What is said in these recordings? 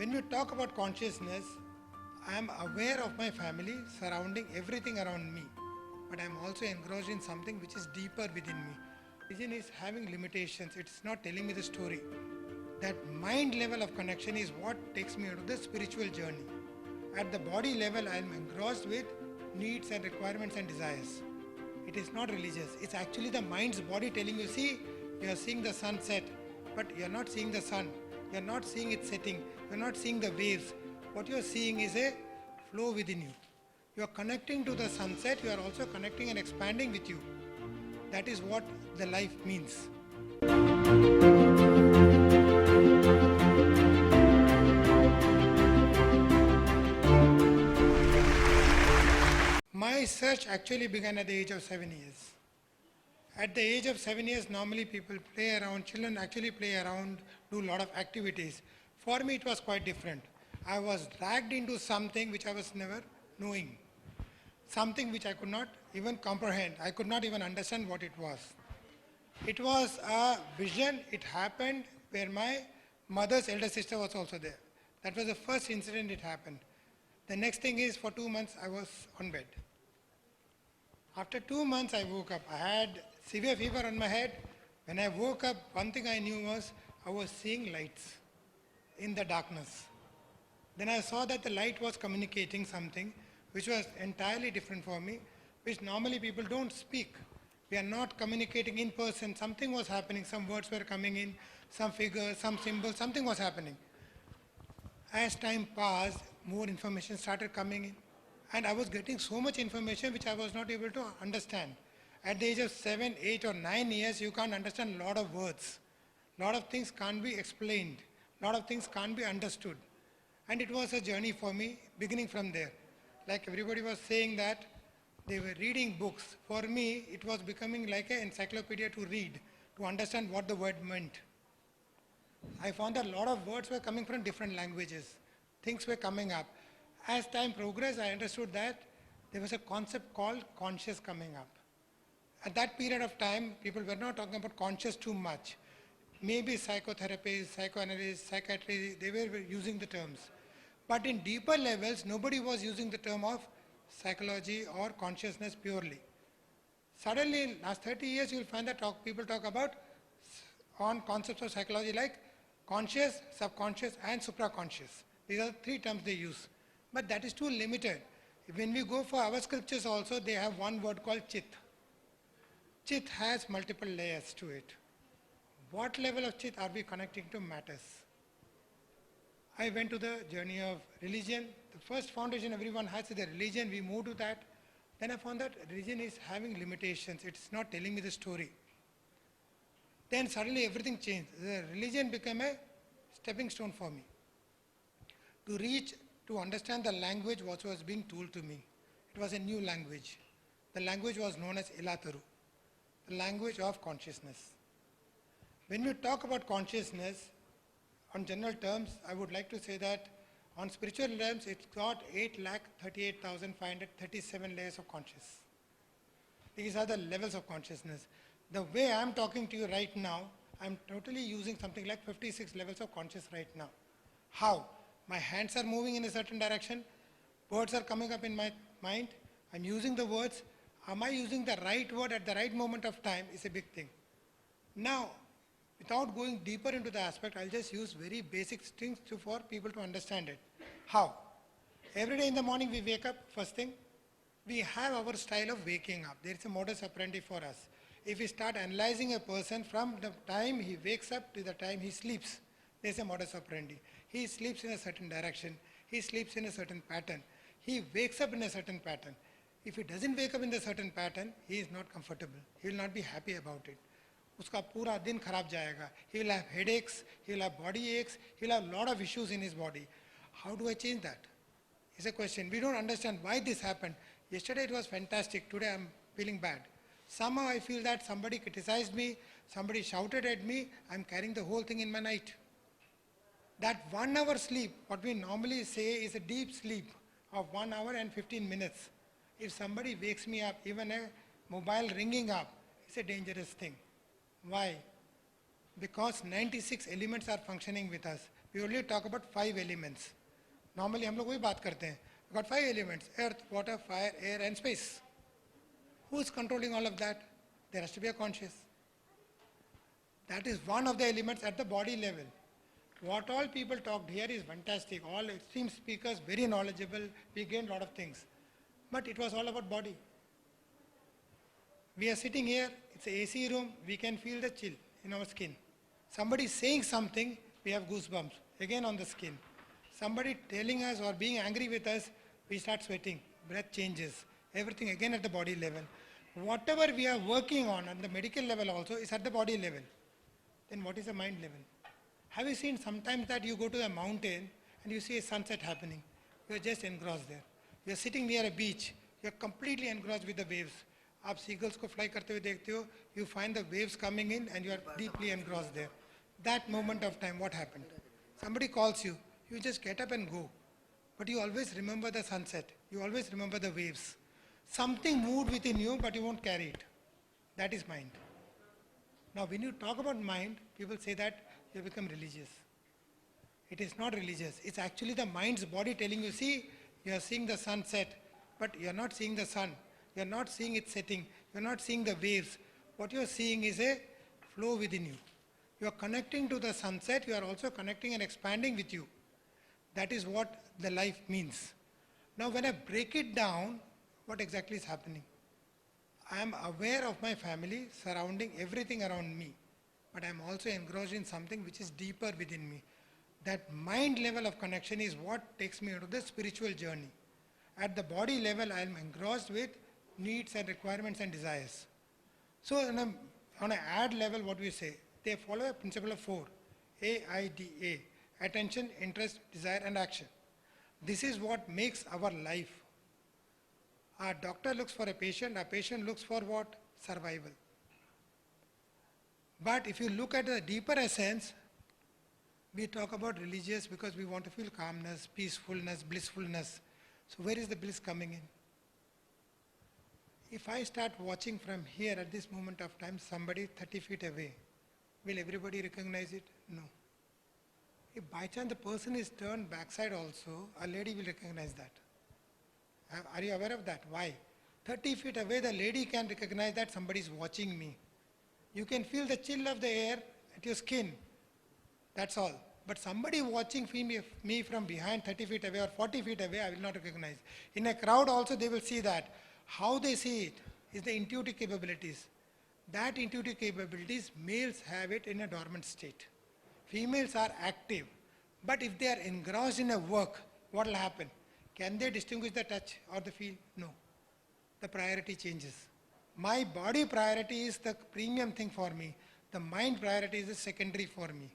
When we talk about consciousness, I am aware of my family surrounding everything around me, but I am also engrossed in something which is deeper within me. Vision is having limitations, it's not telling me the story. That mind level of connection is what takes me into the spiritual journey. At the body level, I am engrossed with needs and requirements and desires. It is not religious, it's actually the mind's body telling you, see, you are seeing the sunset, but you are not seeing the sun. You are not seeing it setting. You are not seeing the waves. What you are seeing is a flow within you. You are connecting to the sunset. You are also connecting and expanding with you. That is what the life means. My search actually began at the age of 7 years. At the age of 7 years, normally people play around, children actually play around, do a lot of activities. For me, it was quite different. I was dragged into something which I was never knowing, something which I could not even comprehend. I could not even understand what it was. It was a vision, it happened where my mother's elder sister was also there. That was the first incident it happened. The next thing is, for 2 months, I was on bed. After 2 months, I woke up. I had severe fever on my head. When I woke up, one thing I knew was I was seeing lights in the darkness. Then I saw that the light was communicating something which was entirely different for me, which normally people don't speak. We are not communicating in person. Something was happening. Some words were coming in, some figures, some symbols, something was happening. As time passed, more information started coming in. And I was getting so much information which I was not able to understand. At the age of 7, 8 or 9 years, you can't understand a lot of words. A lot of things can't be explained. A lot of things can't be understood. And it was a journey for me, beginning from there. Like everybody was saying that they were reading books. For me, it was becoming like an encyclopedia to read, to understand what the word meant. I found that a lot of words were coming from different languages. Things were coming up. As time progressed, I understood that there was a concept called conscious coming up. At that period of time, people were not talking about conscious too much. Maybe psychotherapists, psychoanalysts, psychiatrists, they were using the terms. But in deeper levels, nobody was using the term of psychology or consciousness purely. Suddenly, in last 30 years, you'll find that people talk about on concepts of psychology like conscious, subconscious, and supraconscious. These are the 3 terms they use. But that is too limited. When we go for our scriptures also, they have one word called chit. Chit has multiple layers to it. What level of chit are we connecting to matters? I went to the journey of religion. The first foundation everyone has is the religion. We moved to that. Then I found that religion is having limitations. It's not telling me the story. Then suddenly everything changed. The religion became a stepping stone for me to reach, to understand the language what was being told to me. It was a new language. The language was known as Ilataru, the language of consciousness. When we talk about consciousness, on general terms, I would like to say that on spiritual realms, it's got 8,38,537 layers of conscious. These are the levels of consciousness. The way I'm talking to you right now, I'm totally using something like 56 levels of conscious right now. How? My hands are moving in a certain direction, words are coming up in my mind, I'm using the words. Am I using the right word at the right moment of time is a big thing. Now, without going deeper into the aspect, I'll just use very basic things for people to understand it. How? Every day in the morning we wake up, first thing, we have our style of waking up. There is a modus operandi for us. If we start analyzing a person from the time he wakes up to the time he sleeps, there's a modus operandi. He sleeps in a certain direction. He sleeps in a certain pattern. He wakes up in a certain pattern. If he doesn't wake up in a certain pattern, he is not comfortable. He will not be happy about it. Uska pura din kharab jayega. He will have headaches, he will have body aches, he will have a lot of issues in his body. How do I change that? It's a question. We don't understand why this happened. Yesterday it was fantastic, today I'm feeling bad. Somehow I feel that somebody criticized me, somebody shouted at me, I'm carrying the whole thing in my night. That 1 hour sleep, what we normally say is a deep sleep of 1 hour and 15 minutes. If somebody wakes me up, even a mobile ringing up, it's a dangerous thing. Why? Because 96 elements are functioning with us. We only talk about 5 elements. Normally हम लोग वही बात करते हैं. We got 5 elements: earth, water, fire, air and space. Who is controlling all of that? There has to be a conscious. That is one of the elements at the body level. What all people talked here is fantastic. All extreme speakers, very knowledgeable. We gained a lot of things. But it was all about body. We are sitting here, it's an AC room, we can feel the chill in our skin. Somebody is saying something, we have goosebumps, again on the skin. Somebody telling us or being angry with us, we start sweating, breath changes, everything again at the body level. Whatever we are working on the medical level also is at the body level. Then what is the mind level? Have you seen sometimes that you go to a mountain and you see a sunset happening? You are just engrossed there. You are sitting near a beach, you are completely engrossed with the waves. आप seagulls को fly करते हुए देखते हो, you find the waves coming in and you are deeply engrossed there. That moment of time, what happened? Somebody calls you, you just get up and go. But you always remember the sunset, you always remember the waves. Something moved within you, but you won't carry it. That is mind. Now when you talk about mind, people say that you become religious. It is not religious, it's actually the mind's body telling you, see, you are seeing the sunset, but you are not seeing the sun. You are not seeing it setting. You are not seeing the waves. What you are seeing is a flow within you. You are connecting to the sunset. You are also connecting and expanding with you. That is what the life means. Now when I break it down, what exactly is happening? I am aware of my family surrounding everything around me. But I am also engrossed in something which is deeper within me. That mind level of connection is what takes me into the spiritual journey. At the body level, I am engrossed with needs and requirements and desires. So on an ad level, what we say, they follow a principle of 4, AIDA, attention, interest, desire and action. This is what makes our life. Our doctor looks for a patient, our patient looks for what? Survival. But if you look at the deeper essence, we talk about religious because we want to feel calmness, peacefulness, blissfulness. So where is the bliss coming in? If I start watching from here at this moment of time, somebody 30 feet away, will everybody recognize it? No. If by chance the person is turned backside also, a lady will recognize that. Are you aware of that? Why? 30 feet away, the lady can recognize that somebody is watching me. You can feel the chill of the air at your skin. That's all. But somebody watching me from behind 30 feet away or 40 feet away, I will not recognize. In a crowd also, they will see that. How they see it is the intuitive capabilities. That intuitive capabilities, males have it in a dormant state. Females are active. But if they are engrossed in a work, what will happen? Can they distinguish the touch or the feel? No. The priority changes. My body priority is the premium thing for me. The mind priority is the secondary for me.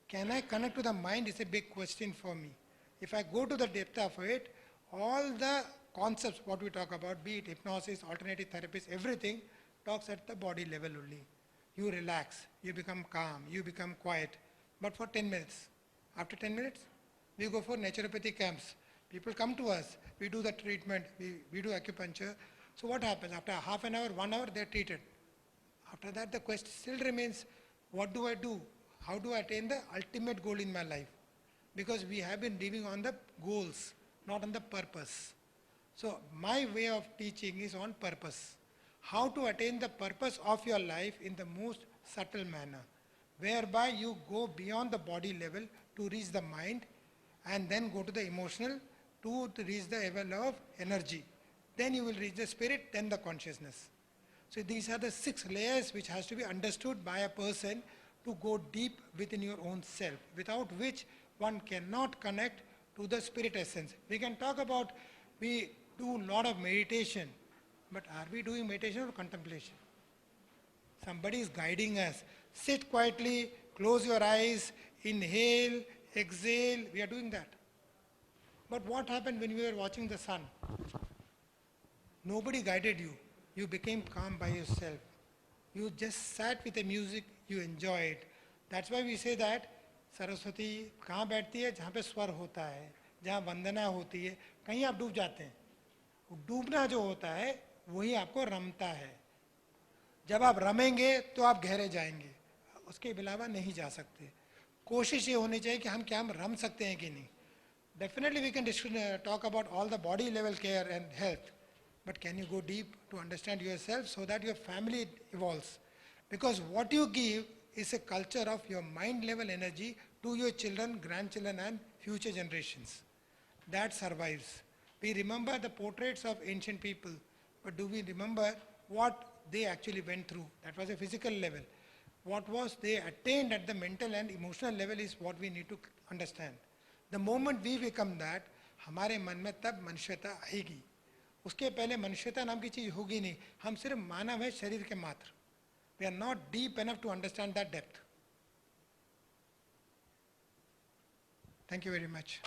Can I connect to the mind is a big question for me. If I go to the depth of it, all the concepts what we talk about, be it hypnosis, alternative therapies, everything talks at the body level only. You relax, you become calm, you become quiet, but for 10 minutes. After 10 minutes, we go for naturopathy camps. People come to us, we do the treatment, we do acupuncture. So what happens? After half an hour, 1 hour, they're treated. After that, the question still remains, what do I do? How do I attain the ultimate goal in my life? Because we have been living on the goals, not on the purpose. So my way of teaching is on purpose. How to attain the purpose of your life in the most subtle manner, whereby you go beyond the body level to reach the mind and then go to the emotional to reach the level of energy. Then you will reach the spirit, then the consciousness. So these are the 6 layers which has to be understood by a person to go deep within your own self, without which one cannot connect to the spirit essence. We can talk about, we do a lot of meditation, but are we doing meditation or contemplation? Somebody is guiding us. Sit quietly, close your eyes, inhale, exhale, we are doing that. But what happened when we were watching the sun? Nobody guided you. You became calm by yourself. You just sat with the music, you enjoyed. That's why we say that Saraswati कहाँ बैठती है? जहाँ पे स्वर होता है, जहाँ वंदना होती है, कहीं आप डूब जाते हैं. डूबना जो होता है वही आपको रमता है. जब आप रमेंगे तो आप गहरे जाएंगे, उसके अलावा नहीं जा सकते. कोशिश ये होनी चाहिए कि हम क्या हम रम सकते हैं कि नहीं. Definitely we can talk about all the body level care and health, but can you go deep to understand yourself so that your family evolves? Because what you give is a culture of your mind level energy to your children, grandchildren and future generations. That survives. We remember the portraits of ancient people, but do we remember what they actually went through? That was a physical level. What was they attained at the mental and emotional level is what we need to understand. The moment we become that, हमारे मन में तब मनुष्यता आएगी. उसके पहले मनुष्यता नाम की चीज़ होगी नहीं. हम सिर्फ मानव है शरीर के मात्र. We are not deep enough to understand that depth. Thank you very much.